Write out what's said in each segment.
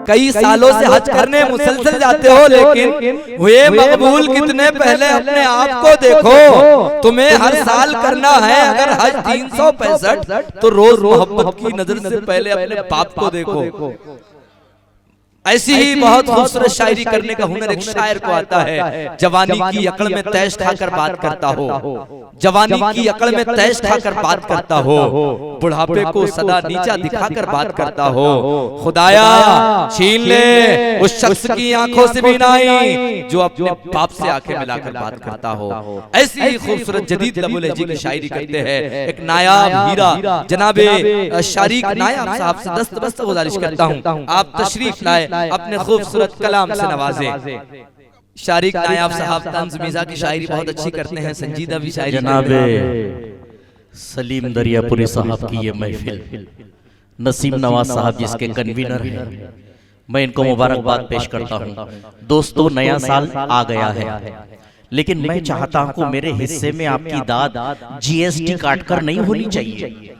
कई सालों से हज करने मुसलसल जाते हो, लेकिन हुए मकबूल कितने पहले अपने आप को देखो। तुम्हें हर साल करना है अगर हज 365, तो रोज मोहब्बत की नजर से पहले अपने बाप को देखो। ऐसी ही बहुत खूबसूरत शायरी करने का हुनर एक शायर को आता है। जवानी की अकड़ में तैश खाकर बात करता हो, जवानी की अकड़ में तैश खाकर बात करता हो, बुढ़ापे को सदा नीचा दिखाकर बात करता हो। खुदाया छीन ले उस शख्स की आंखों से भी नहीं जो अपने बाप से आंखें मिलाकर बात करता हो। ऐसी ही खूबसूरत जदीद लबो लहजे की शायरी करते हैं एक नायाब हीरा जनाबे शारीक नायाब साहब से दस्तबस्त गुजारिश करता हूँ आप तशरीफ लाए, अपने खूबसूरत कलाम से नवाजे। शारीक नायाब साहब तंज़ मिज़ा की शायरी बहुत अच्छी करते हैं, संजीदा भी शायरी। जनाबे सलीम दरियापुरी साहब की ये महफिल, नसीम नवाज साहब जिसके कन्वीनर हैं, मैं इनको मुबारकबाद पेश करता हूँ। दोस्तों, नया साल आ गया है, लेकिन मैं चाहता हूँ कि मेरे हिस्से में आपकी दाद जीएसटी काटकर नहीं होनी चाहिए।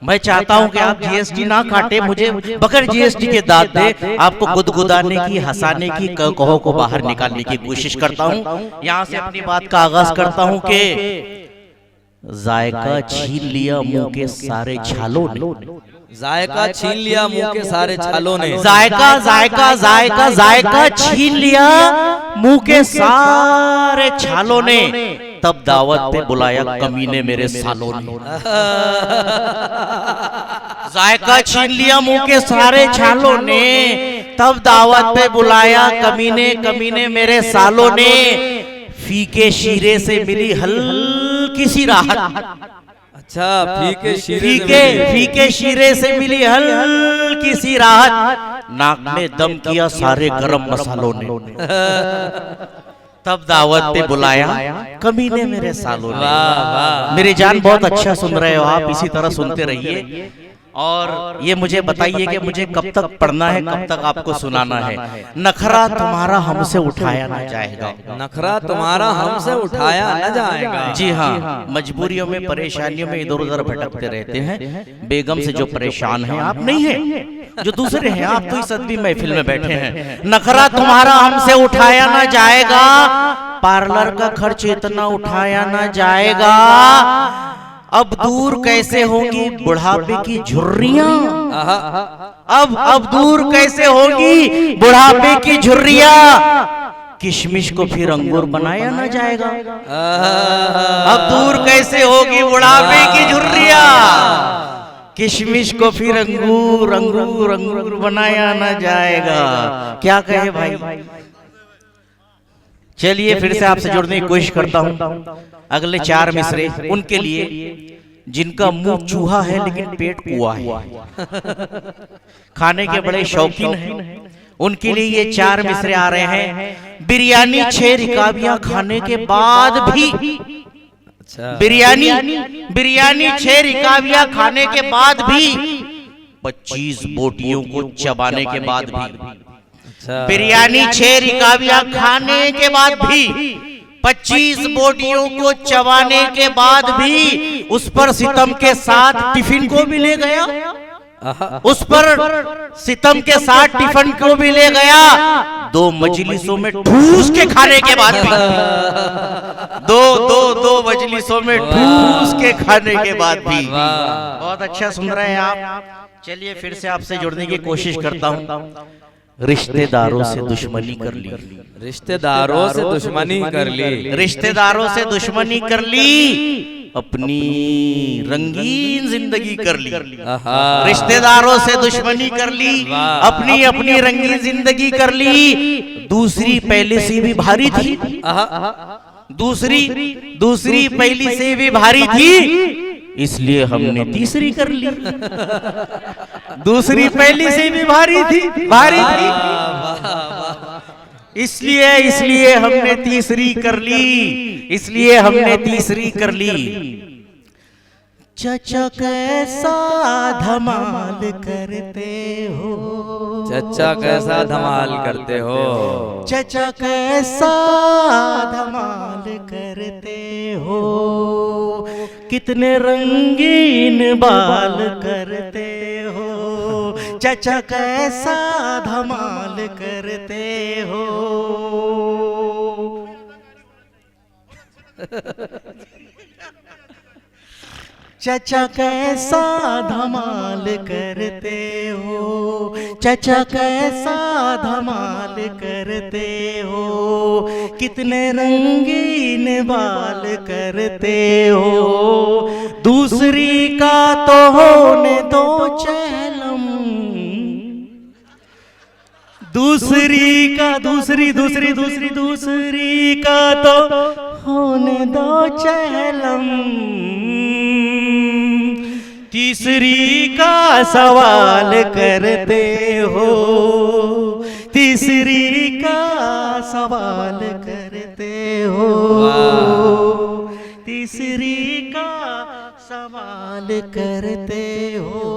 मैं चाहता हूं कि आप जीएसटी ना काटे, मुझे बगैर जीएसटी के दाद दे। आपको गुदगुदाने की, हंसाने की, कहो को बाहर निकालने की कोशिश करता हूं। यहां से अपनी बात का आगाज करता हूं कि जायका छीन लिया मुंह के सारे छालों ने, जायका छीन लिया मुंह के सारे छालों ने, जायका जायका जायका जायका छीन लिया मुंह के सारे छालों ने, तब दावत पे बुलाया कमीने मेरे सालों ने। जायका छीन लिया मुंह के सारे छालों ने, तब दावत पे बुलाया कमीने कमीने मेरे सालों ने। फीके शीरे से मिली हल्की सी राहत, अच्छा फीके शीरे से मिली हल्की सी राहत, नाक में दम किया सारे गरम मसालों ने, तब दावत पे बुलाया कमीने मेरे सालों ने। मेरी जान बहुत अच्छा सुन रहे हो आप, इसी तरह सुनते रहिए। और ये मुझे बताइए कि मुझे कब तक पढ़ना है, कब तक आपको सुनाना है। नखरा तुम्हारा हमसे उठाया ना जाएगा, नखरा तुम्हारा हमसे उठाया न जाएगा। जी हाँ, मजबूरियों में, परेशानियों में इधर उधर भटकते रहते हैं। बेगम से जो परेशान हैं आप नहीं हैं, जो दूसरे हैं, आप तो इस अदबी महफिल में बैठे हैं। नखरा तुम्हारा हमसे उठाया ना जाएगा, पार्लर का खर्च इतना उठाया ना जाएगा, अब दूर कैसे होंगी बुढ़ापे की झुर्रियां, अब दूर कैसे होंगी बुढ़ापे की झुर्रियां, किशमिश को फिर अंगूर बनाया ना जाएगा, अब दूर कैसे होगी बुढ़ापे की झुर्रियां, किशमिश को फिर अंगूर अंगूर अंगूर बनाया ना जाएगा। क्या कहे भाई? चलिए फिर से आपसे जुड़ने की कोशिश करता हूं। अगले 4 मिसरे उनके लिए जिनका मुंह चूहा है लेकिन पेट कुआं है, खाने के बड़े शौकीन हैं, उनके लिए ये 4 मिसरे आ रहे हैं। बिरयानी 6 रिकाबियां खाने के बाद भी, बिरयानी 6 रिकाबियां खाने के बाद भी, 25 बोटियों को चबाने के बाद भी, बिरयानी 6 रिकाबियां खाने के बाद भी, 25 बोटियों को चबाने के बाद भी, उस पर सितम के साथ टिफिन को भी ले गया, उस पर सितम के साथ टिफिन को भी ले गया, 2 मजलिसों में ठूस के खाने के बाद भी, दो मजलिसों में ठूस के खाने के बाद भी। बहुत अच्छा सुन रहे हैं आप। चलिए फिर से आपसे जुड़ने की कोशिश करता हूँ। रिश्तेदारों से दुश्मनी कर ली, रिश्तेदारों से दुश्मनी कर ली, रिश्तेदारों से दुश्मनी कर ली, अपनी रंगीन जिंदगी कर ली, रिश्तेदारों से दुश्मनी कर ली, अपनी अपनी रंगीन जिंदगी कर ली। दूसरी पहले से भी भारी थी, दूसरी पहली से भी भारी थी, इसलिए हमने तीसरी कर ली। दूसरी पहली से भी भारी थी, इसलिए हमने तीसरी कर ली, इसलिए हमने तीसरी कर ली। चचा कैसा धमाल करते हो, चचा कैसा धमाल करते हो, चचा कैसा धमाल करते हो, कितने रंगीन बाल करते हो, चचा कैसा धमाल करते हो। चचा कैसा धमाल करते हो, चचा कैसा धमाल करते हो, कितने रंगीन बाल करते हो, दूसरी का तो होने दो चहलम, दूसरी का दूसरी का तो होने दो चहलम, तीसरी का सवाल करते हो, तीसरी का सवाल करते हो, तीसरी का सवाल करते हो।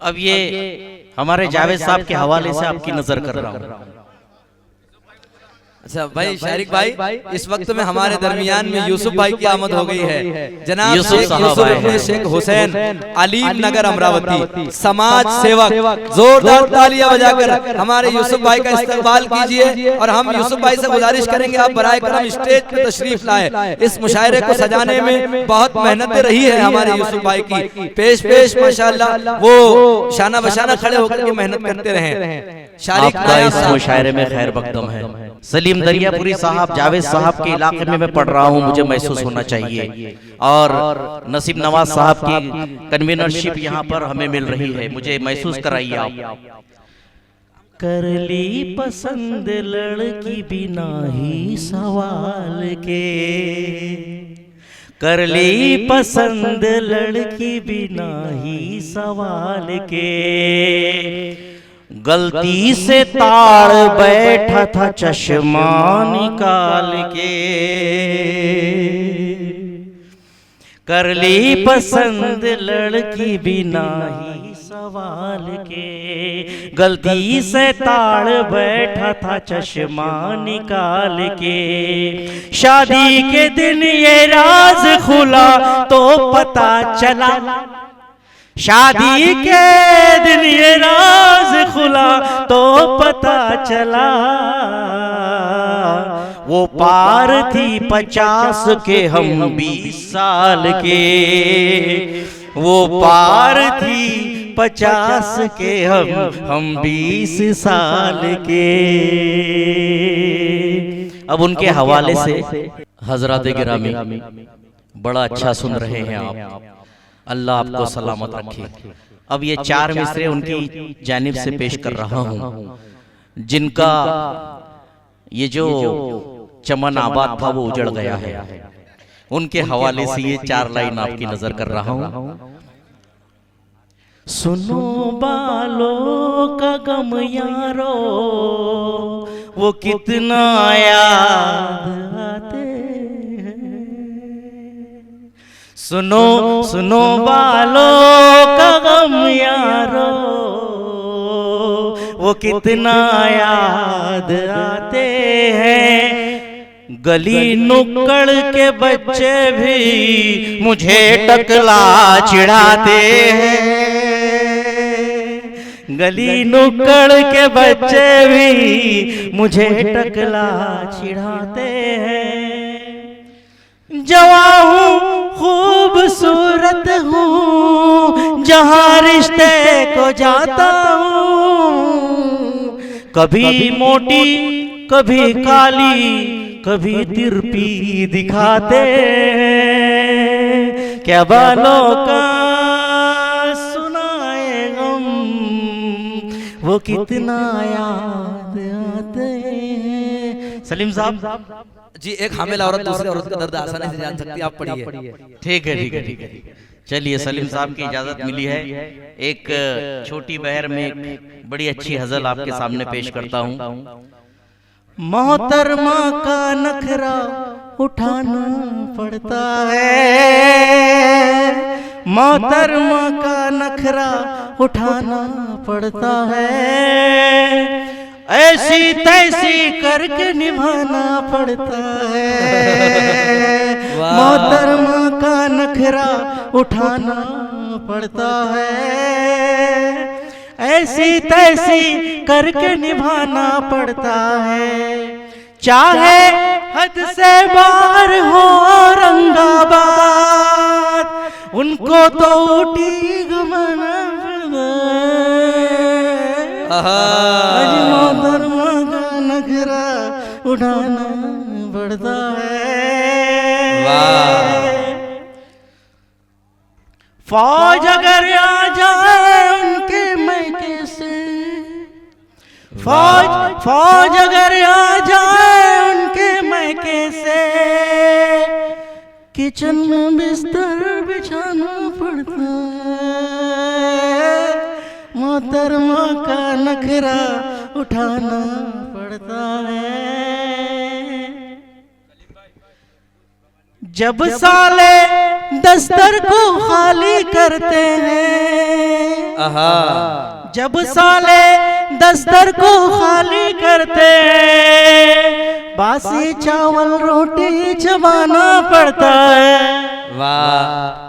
अब ये हमारे जावेद साहब के हवाले से आपकी नजर कर रहा हूँ। अच्छा भाई शारिक भाई, इस वक्त में हमारे दरमियान में यूसुफ भाई की आमद हो गई है। जनाब शेख हुसैन, अलीम नगर अमरावती, समाज सेवक। जोरदार तालियां बजाकर हमारे यूसुफ भाई का इस्तकबाल कीजिए। और हम यूसुफ भाई से गुजारिश करेंगे आप बराए करम स्टेज पे तशरीफ लाए। इस मुशायरे को सजाने में बहुत मेहनत रही है हमारे यूसुफ भाई की। पेश माशाल्लाह वो शाना बशाना खड़े होकर के मेहनत करते रहे। शारिक इस मुशायरे में खैर मकदम है। सलीम दरियापुरी साहब, जावेद साहब के इलाके में मैं पढ़ रहा हूँ, मुझे महसूस होना चाहिए। और नसीब नवाज साहब की कन्वीनरशिप यहाँ पर हमें मिल रही है, मुझे महसूस कराइए आप। कर ली पसंद लड़की बिना ही सवाल के, कर ली पसंद लड़की बिना ही सवाल के, गलती से ताड़ बैठा था चश्मा निकाल के, कर ली पसंद लड़की बिना ही सवाल के, गलती से ताड़ बैठा था चश्मा निकाल के, शादी के दिन ये राज खुला तो पता चला, शादी के दिन ये राज खुला तो पता चला, वो पार थी 50 के हम 20 साल के, वो पार थी 50 के हम 20 साल के। अब उनके हवाले से हजरात गिरामी, बड़ा अच्छा सुन रहे हैं आप, अल्लाह आपको सलामत रखे। अब ये 4 मिसरे उनकी जानिब से पेश कर रहा हूँ, जिनका ये जो चमन आबाद था वो उजड़ गया है। उनके हवाले से ये 4 लाइन आपकी नजर कर रहा हूँ। सुनो बालों का गम यारो, वो कितना याद आते, सुनो सुनो बालों का गम यारो, वो कितना याद आते हैं, गली नुक्कड़ के बच्चे भी मुझे टकला चिढ़ाते हैं, गली नुक्कड़ के बच्चे भी मुझे टकला चिढ़ाते हैं, जवा हूँ खूबसूरत हूँ जहाँ रिश्ते को जाता हूँ, कभी मोटी कभी काली कभी तिरपी दिखाते, क्या बालों का सुनाए गम, वो कितना याद आते हैं। सलीम साहब जी, एक हामिल औरत दूसरी औरत का दर्द आसानी से जान सकती है, आप पढ़िए। ठीक है। चलिए, सलीम साहब की इजाजत मिली है। एक छोटी बहर में एक बड़ी अच्छी गजल आपके सामने पेश करता हूँ। मोहतरमा का नखरा उठाना पड़ता है, मोहतरमा का नखरा उठाना पड़ता है, ऐसी तैसी करके निभाना पड़ता है, मोहतरमा का नखरा उठाना पड़ता है, ऐसी तैसी करके निभाना पड़ता है। चाहे हद से बाहर हो औरंगाबाद, उनको तो उठी घुमाना मोहतरमा का नखरा उठाना पड़ता है। फौज अगर आ जाए उनके मैके से, फौज अगर आ जाए उनके मैके से, किचन में बिस्तर बिछाना पड़ता है, मोहतरमा का नखरा उठाना पड़ता है। जब साले दस्तर को खाली करते हैं, जब साले दस्तर को खाली करते हैं, बासी चावल रोटी चबाना पड़ता है। वाह